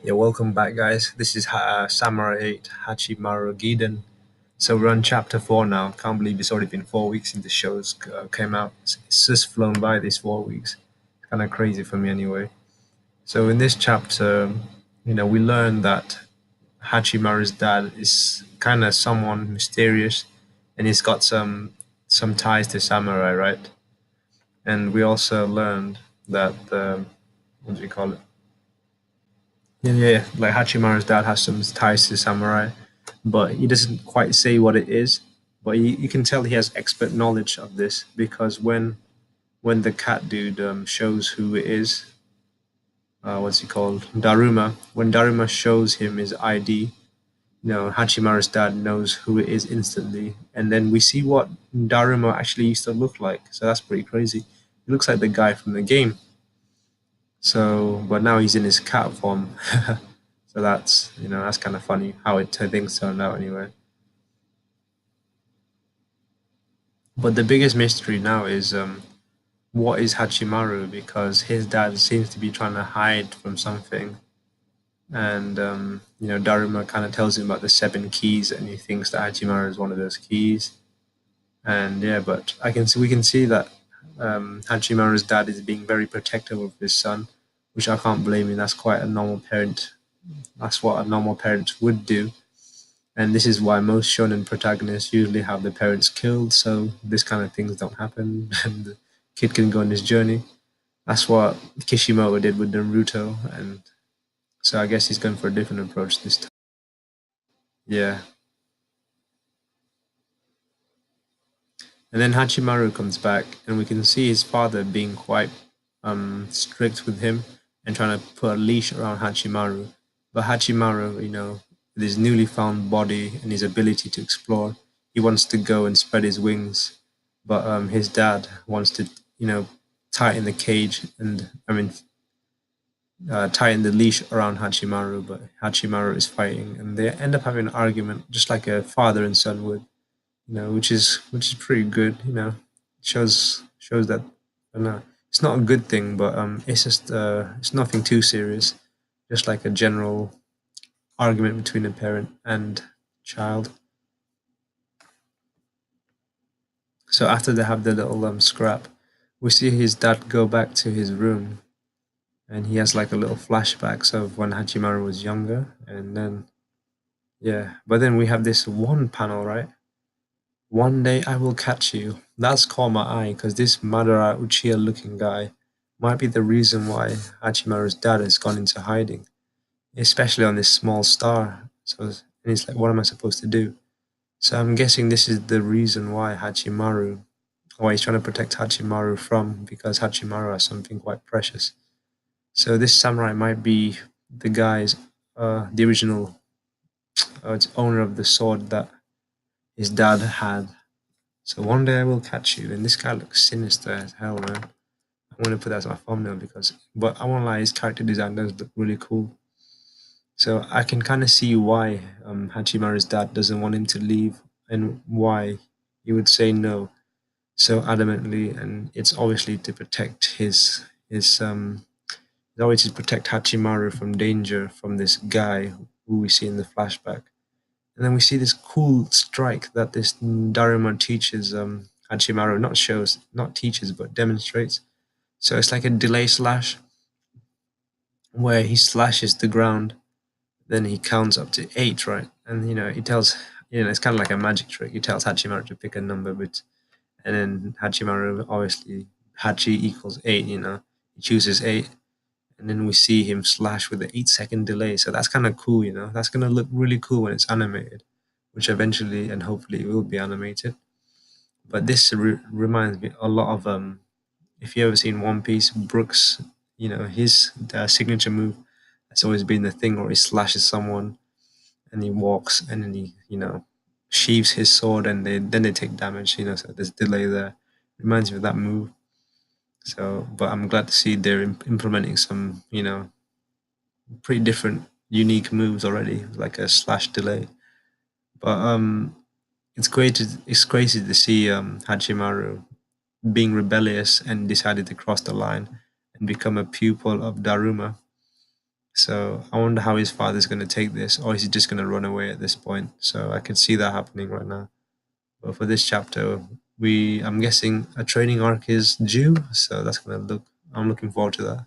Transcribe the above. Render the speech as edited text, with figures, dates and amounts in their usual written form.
Yeah, welcome back, guys. This is Samurai 8 Hachimaru Giden. So we're on chapter 4 now. Can't believe it's already been 4 weeks since the shows came out. It's just flown by these 4 weeks. Kind of crazy for me, anyway. So in this chapter, we learn that Hachimaru's dad is kind of someone mysterious, and he's got some ties to samurai, right? And we also learned that what do you call it? Yeah, like Hachimaru's dad has some ties to samurai, but he doesn't quite say what it is. But you can tell he has expert knowledge of this because when the cat dude shows who it is, what's he called? Daruma. When Daruma shows him his ID, Hachimaru's dad knows who it is instantly. And then we see what Daruma actually used to look like. So that's pretty crazy. He looks like the guy from the game. So, but now he's in his cat form. So that's kind of funny how things turned out anyway. But the biggest mystery now is what is Hachimaru, because his dad seems to be trying to hide from something, and Daruma kind of tells him about the 7 keys, and he thinks that Hachimaru is one of those keys. And yeah, but we can see that Hachimaru's dad is being very protective of his son, which I can't blame him. That's quite a normal parent. That's what a normal parent would do. And this is why most shonen protagonists usually have their parents killed, so this kind of things don't happen, and the kid can go on his journey. That's what Kishimoto did with Naruto, and so I guess he's going for a different approach this time. Yeah. And then Hachimaru comes back, and we can see his father being quite strict with him and trying to put a leash around Hachimaru. But Hachimaru, with his newly found body and his ability to explore, he wants to go and spread his wings. But his dad wants to, tighten the cage and, tighten the leash around Hachimaru. But Hachimaru is fighting, and they end up having an argument, just like a father and son would, which is pretty good. Shows that I don't know, it's not a good thing, but it's nothing too serious, just like a general argument between a parent and child. So after they have the little scrap, we see his dad go back to his room, and he has like a little flashbacks of when Hachimaru was younger, and then yeah, but then we have this one panel, right? One day I will catch you. That's caught my eye because this Madara Uchiha looking guy might be the reason why Hachimaru's dad has gone into hiding, especially on this small star. And he's like, what am I supposed to do? So I'm guessing this is the reason why he's trying to protect Hachimaru from, because Hachimaru has something quite precious. So this samurai might be the guy's, the original owner of the sword that his dad had. So one day I will catch you. And this guy looks sinister as hell, man. I'm gonna put that as my thumbnail but I won't lie, his character design does look really cool. So I can kind of see why Hachimaru's dad doesn't want him to leave, and why he would say no so adamantly. And it's obviously to protect it's always to protect Hachimaru from danger from this guy who we see in the flashback. And then we see this cool strike that this Daruma teaches Hachimaru, not teaches, but demonstrates. So it's like a delay slash where he slashes the ground, then he counts up to 8, right? And he tells, it's kind of like a magic trick. He tells Hachimaru to pick a number, and then Hachimaru, obviously, Hachi equals 8, he chooses 8, and then we see him slash with an 8-second delay. So that's kind of cool, that's going to look really cool when it's animated, which eventually and hopefully will be animated. But this reminds me a lot of if you ever seen One Piece, Brooks, his signature move has always been the thing where he slashes someone and he walks, and then he sheaves his sword, and then they take damage. So there's delay there. Reminds me of that move. So, but I'm glad to see they're implementing some pretty different, unique moves already, like a slash delay. But it's crazy to see Hachimaru being rebellious and decided to cross the line and become a pupil of Daruma. So I wonder how his father's going to take this, or is he just going to run away at this point? So I can see that happening right now. But for this chapter, I'm guessing a training arc is due, so I'm looking forward to that.